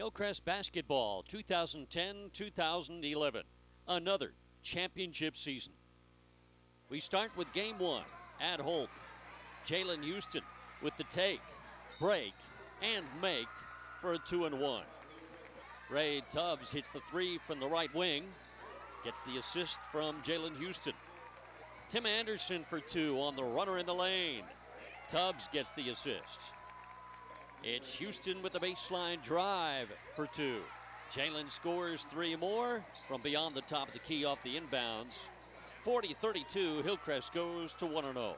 Hillcrest basketball 2010-2011, another championship season. We start with game one at Holt. Jalen Houston with the take, break, and make for a 2-and-1. Ray Tubbs hits the three from the right wing, gets the assist from Jalen Houston. Tim Anderson for two on the runner in the lane. Tubbs gets the assist. It's Houston with the baseline drive for two. Jalen scores three more from beyond the top of the key off the inbounds. 40-32, Hillcrest goes to 1-0.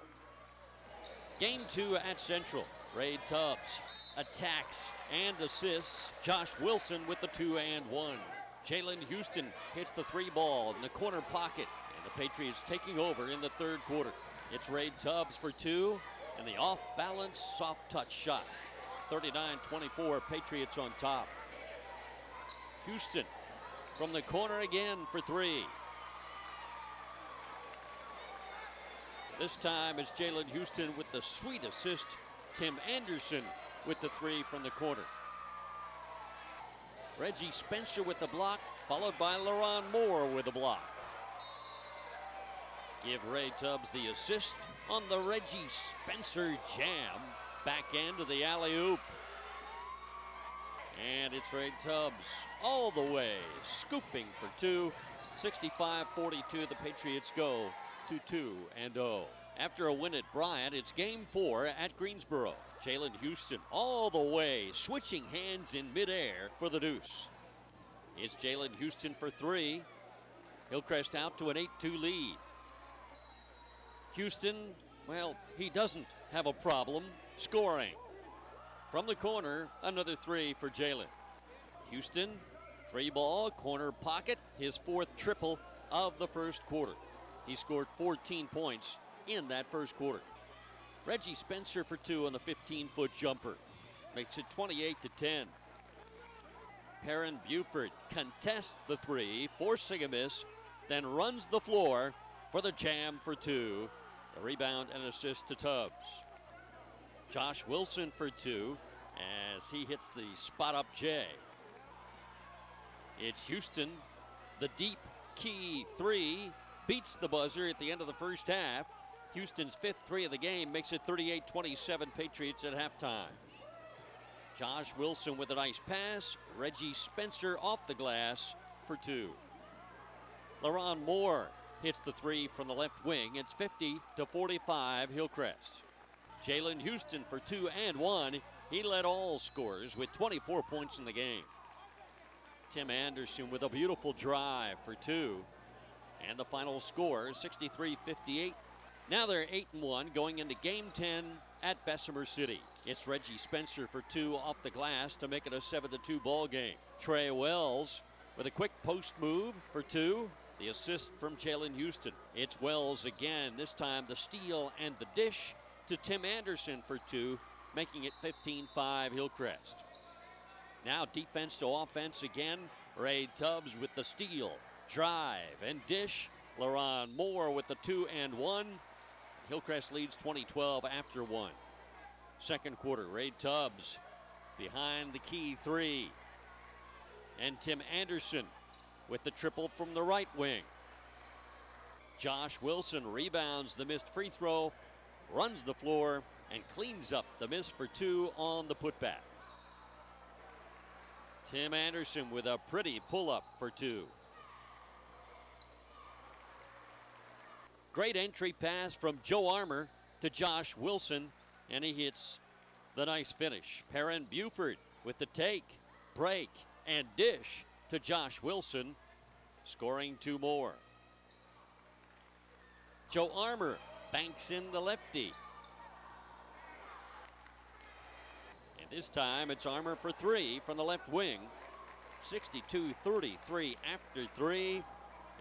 Game two at Central. Ray Tubbs attacks and assists. Josh Wilson with the 2-and-1. Jalen Houston hits the three ball in the corner pocket, and the Patriots taking over in the third quarter. It's Ray Tubbs for two, and the off-balance soft touch shot. 39-24, Patriots on top. Houston from the corner again for three. This time it's Jalen Houston with the sweet assist. Tim Anderson with the three from the corner. Reggie Spencer with the block, followed by LaRon Moore with the block. Give Ray Tubbs the assist on the Reggie Spencer jam. Back end of the alley-oop. And it's Ray Tubbs all the way, scooping for two. 65-42, the Patriots go to 2-0. After a win at Bryant, it's game four at Greensboro. Jalen Houston all the way, switching hands in midair for the deuce. It's Jalen Houston for three. Hillcrest out to an 8-2 lead. Houston, well, he doesn't have a problem scoring. From the corner, another three for Jalen. Houston, three ball, corner pocket, his fourth triple of the first quarter. He scored 14 points in that first quarter. Reggie Spencer for two on the 15-foot jumper. Makes it 28-10. Perrin Buford contests the three, forcing a miss, then runs the floor for the jam for two. A rebound and assist to Tubbs. Josh Wilson for two as he hits the spot-up J. It's Houston, the deep key three, beats the buzzer at the end of the first half. Houston's fifth three of the game makes it 38-27 Patriots at halftime. Josh Wilson with a nice pass. Reggie Spencer off the glass for two. LaRon Moore hits the three from the left wing. It's 50-45 Hillcrest. Jalen Houston for 2-and-1. He led all scorers with 24 points in the game. Tim Anderson with a beautiful drive for two. And the final score is 63-58. Now they're 8-1 going into game 10 at Bessemer City. It's Reggie Spencer for two off the glass to make it a 7-2 ball game. Trey Wells with a quick post move for two. The assist from Jalen Houston. It's Wells again, this time the steal and the dish to Tim Anderson for two, making it 15-5 Hillcrest. Now defense to offense again. Ray Tubbs with the steal, drive, and dish. LaRon Moore with the 2-and-1. Hillcrest leads 20-12 after one. Second quarter, Ray Tubbs behind the key three. And Tim Anderson with the triple from the right wing. Josh Wilson rebounds the missed free throw, runs the floor, and cleans up the miss for two on the putback. Tim Anderson with a pretty pull-up for two. Great entry pass from Joe Armour to Josh Wilson, and he hits the nice finish. Perrin Buford with the take, break, and dish to Josh Wilson, scoring two more. Joe Armour banks in the lefty. And this time it's Armour for three from the left wing. 62-33 after three.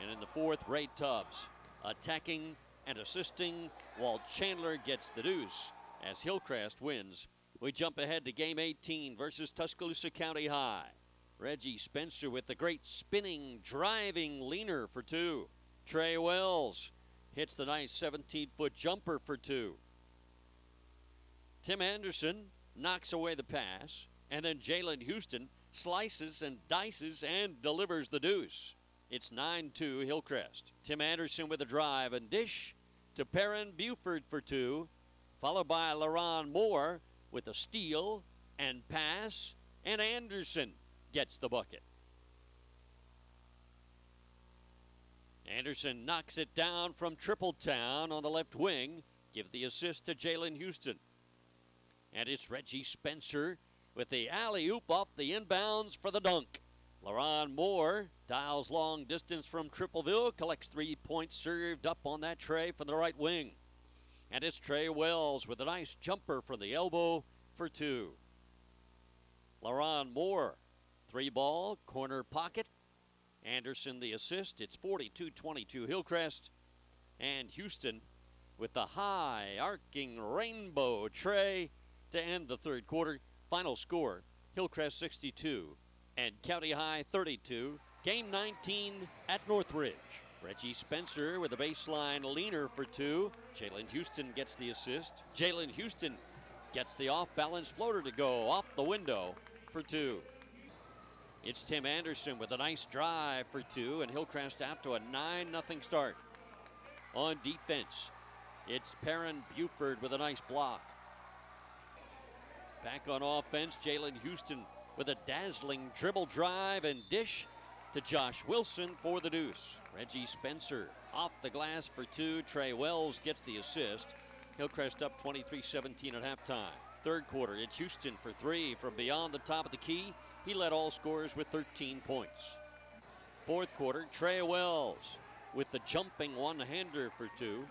And in the fourth, Ray Tubbs attacking and assisting while Chandler gets the deuce as Hillcrest wins. We jump ahead to game 18 versus Tuscaloosa County High. Reggie Spencer with the great spinning, driving leaner for two. Trey Wells hits the nice 17-foot jumper for two. Tim Anderson knocks away the pass, and then Jalen Houston slices and dices and delivers the deuce. It's 9-2 Hillcrest. Tim Anderson with a drive and dish to Perrin Buford for two, followed by LaRon Moore with a steal and pass, and Anderson gets the bucket. Anderson knocks it down from Tripletown on the left wing. Give the assist to Jalen Houston. And it's Reggie Spencer with the alley-oop off the inbounds for the dunk. LaRon Moore dials long distance from Tripleville, collects 3 points served up on that tray from the right wing. And it's Trey Wells with a nice jumper from the elbow for two. LaRon Moore, 3-ball, corner pocket. Anderson the assist. It's 42-22 Hillcrest. And Houston with the high arcing rainbow tray to end the third quarter. Final score, Hillcrest 62 and County High 32. Game 19 at Northridge. Reggie Spencer with a baseline leaner for two. Jalen Houston gets the assist. Jalen Houston gets the off-balance floater to go off the window for two. It's Tim Anderson with a nice drive for two, and Hillcrest out to a 9-0 start. On defense, it's Perrin Buford with a nice block. Back on offense, Jalen Houston with a dazzling dribble drive and dish to Josh Wilson for the deuce. Reggie Spencer off the glass for two. Trey Wells gets the assist. Hillcrest up 23-17 at halftime. Third quarter, it's Houston for three from beyond the top of the key. He led all scorers with 13 points. Fourth quarter, Trey Wells with the jumping one-hander for two.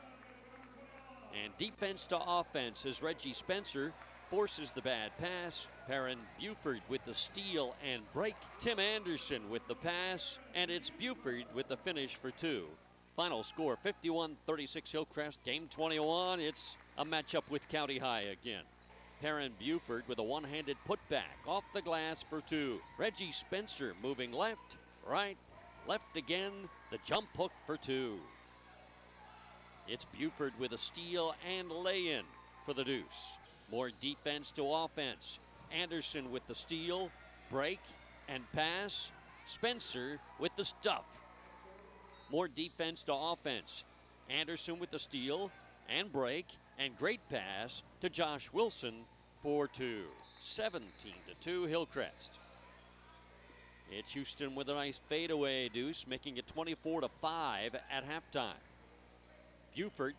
And defense to offense as Reggie Spencer forces the bad pass. Perrin Buford with the steal and break. Tim Anderson with the pass, and it's Buford with the finish for two. Final score, 51-36 Hillcrest. Game 21, it's a matchup with County High again. Perrin Buford with a one-handed putback off the glass for two. Reggie Spencer moving left, right, left again, the jump hook for two. It's Buford with a steal and lay-in for the deuce. More defense to offense. Anderson with the steal, break, and pass. Spencer with the stuff. More defense to offense. Anderson with the steal and break, and great pass to Josh Wilson for two. 17-2 Hillcrest. It's Houston with a nice fadeaway deuce, making it 24-5 at halftime. Buford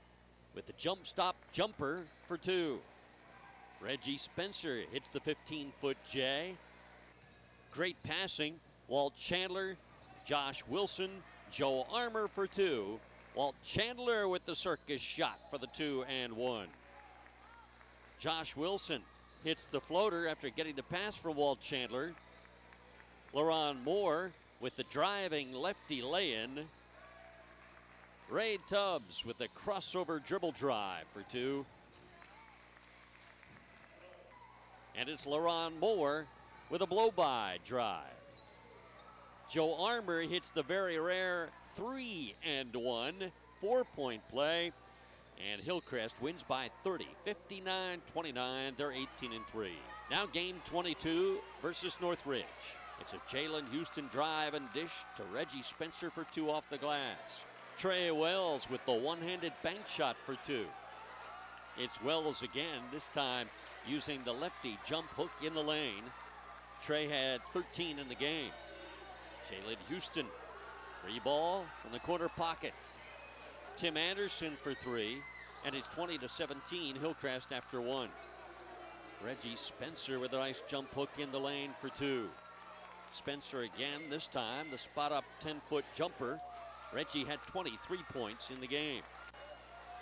with the jump stop jumper for two. Reggie Spencer hits the 15-foot J. Great passing. Walt Chandler, Josh Wilson, Joe Armour for two. Walt Chandler with the circus shot for the 2 and 1. Josh Wilson hits the floater after getting the pass from Walt Chandler. LaRon Moore with the driving lefty lay-in. Ray Tubbs with the crossover dribble drive for two. And it's LaRon Moore with a blow-by drive. Joe Armour hits the very rare 3 and 1, 4-point play, and Hillcrest wins by 30, 59-29. They're 18-3. Now game 22 versus Northridge. It's a Jalen Houston drive and dish to Reggie Spencer for two off the glass. Trey Wells with the one-handed bank shot for two. It's Wells again, this time using the lefty jump hook in the lane. Trey had 13 in the game. Jalen Houston, 3-ball from the corner pocket. Tim Anderson for three, and it's 20-17 Hillcrest after one. Reggie Spencer with a nice jump hook in the lane for two. Spencer again, this time the spot up 10-foot jumper. Reggie had 23 points in the game.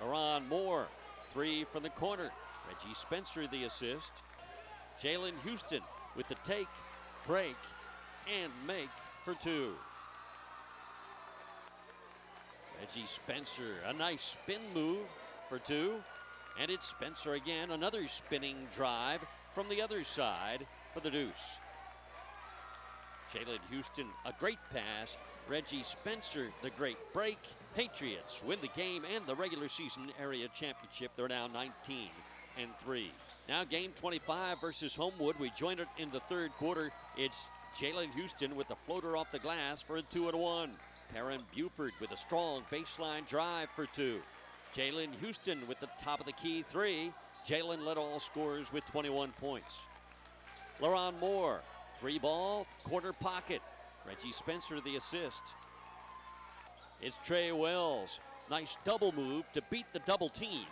LaRon Moore, three from the corner. Reggie Spencer the assist. Jalen Houston with the take, break, and make for two. Reggie Spencer, a nice spin move for two. And it's Spencer again, another spinning drive from the other side for the deuce. Jalen Houston, a great pass. Reggie Spencer, the great break. Patriots win the game and the regular season area championship. They're now 19-3. Now game 25 versus Homewood. We join it in the third quarter. It's Jalen Houston with the floater off the glass for a 2-1. Perrin Buford with a strong baseline drive for 2. Jalen Houston with the top of the key 3. Jalen led all scorers with 21 points. LaRon Moore, 3-ball, corner pocket. Reggie Spencer the assist. It's Trey Wells. Nice double move to beat the double team.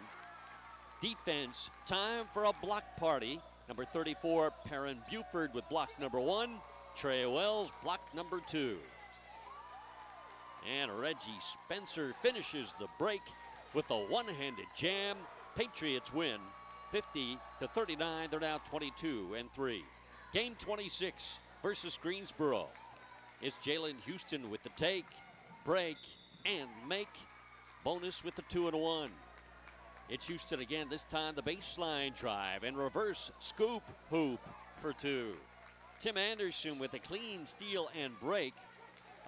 Defense, time for a block party. Number 34, Perrin Buford with block number 1. Trey Wells, block number 2. And Reggie Spencer finishes the break with a one-handed jam. Patriots win 50-39. They're now 22-3. Game 26 versus Greensboro. It's Jalen Houston with the take, break, and make. Bonus with the 2-1. It's Houston again, this time the baseline drive and reverse scoop hoop for 2. Tim Anderson with a clean steal and break.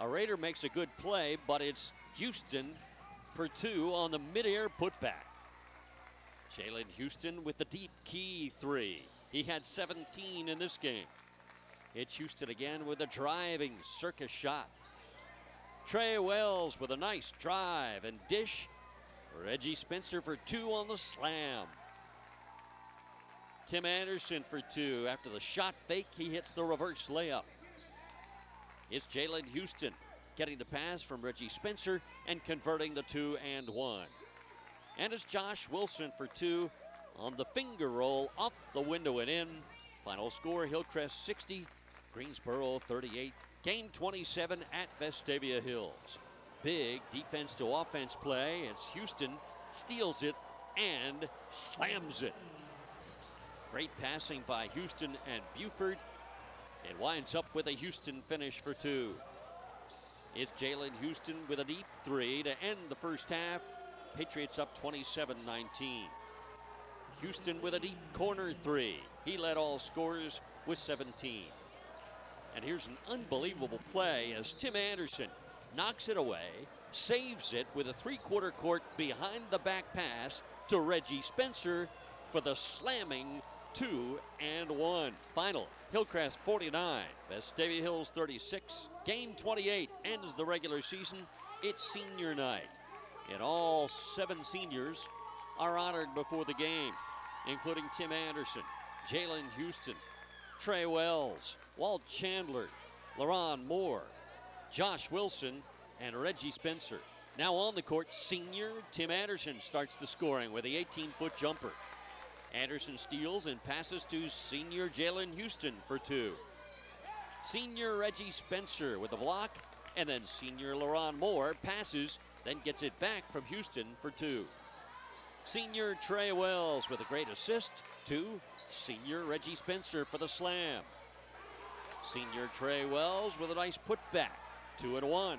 A Raider makes a good play, but it's Houston for 2 on the midair putback. Jalen Houston with the deep key 3. He had 17 in this game. It's Houston again with a driving circus shot. Trey Wells with a nice drive and dish. Reggie Spencer for 2 on the slam. Tim Anderson for 2. After the shot fake, he hits the reverse layup. It's Jalen Houston getting the pass from Reggie Spencer and converting the 2-1. And it's Josh Wilson for 2 on the finger roll off the window and in. Final score, Hillcrest 60, Greensboro 38. Game 27 at Vestavia Hills. Big defense to offense play as Houston steals it and slams it. Great passing by Houston and Buford. It winds up with a Houston finish for 2. It's Jalen Houston with a deep 3 to end the first half. Patriots up 27-19. Houston with a deep corner 3. He led all scorers with 17. And here's an unbelievable play as Tim Anderson knocks it away, saves it with a 3/4 court behind the back pass to Reggie Spencer for the slamming 2-1. Final, Hillcrest 49, Vestavia Hills 36. Game 28 ends the regular season. It's senior night. And all 7 seniors are honored before the game, including Tim Anderson, Jalen Houston, Trey Wells, Walt Chandler, LaRon Moore, Josh Wilson, and Reggie Spencer. Now on the court, senior Tim Anderson starts the scoring with the 18-foot jumper. Anderson steals and passes to senior Jalen Houston for 2. Senior Reggie Spencer with a block, and then senior LaRon Moore passes, then gets it back from Houston for 2. Senior Trey Wells with a great assist to senior Reggie Spencer for the slam. Senior Trey Wells with a nice putback, 2-1.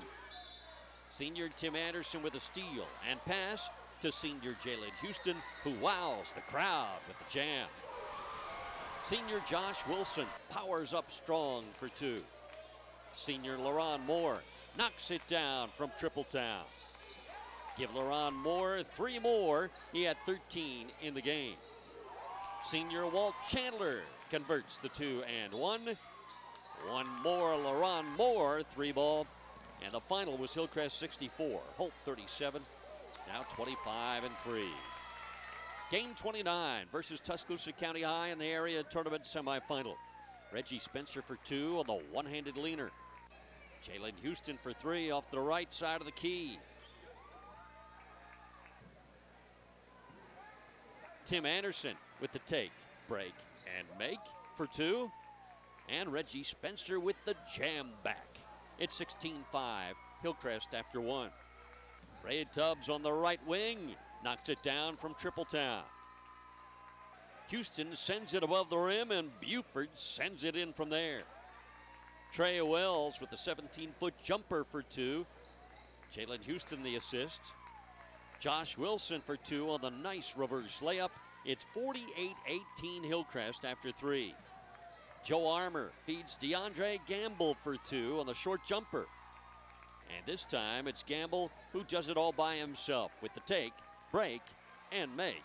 Senior Tim Anderson with a steal and pass to senior Jalen Houston, who wows the crowd with the jam. Senior Josh Wilson powers up strong for 2. Senior LaRon Moore knocks it down from Tripletown. Give LaRon Moore 3 more. He had 13 in the game. Senior Walt Chandler converts the 2-1. One more LaRon Moore 3-ball. And the final was Hillcrest 64, Holt 37, now 25-3. Game 29 versus Tuscaloosa County High in the area tournament semifinal. Reggie Spencer for 2 on the one-handed leaner. Jalen Houston for 3 off the right side of the key. Tim Anderson with the take, break, and make for 2. And Reggie Spencer with the jam back. It's 16-5, Hillcrest after 1. Ray Tubbs on the right wing, knocks it down from Tripletown. Houston sends it above the rim, and Buford sends it in from there. Trey Wells with the 17-foot jumper for 2. Jalen Houston the assist. Josh Wilson for 2 on the nice reverse layup. It's 48-18 Hillcrest after 3. Joe Armour feeds DeAndre Gamble for 2 on the short jumper. And this time it's Gamble who does it all by himself with the take, break, and make.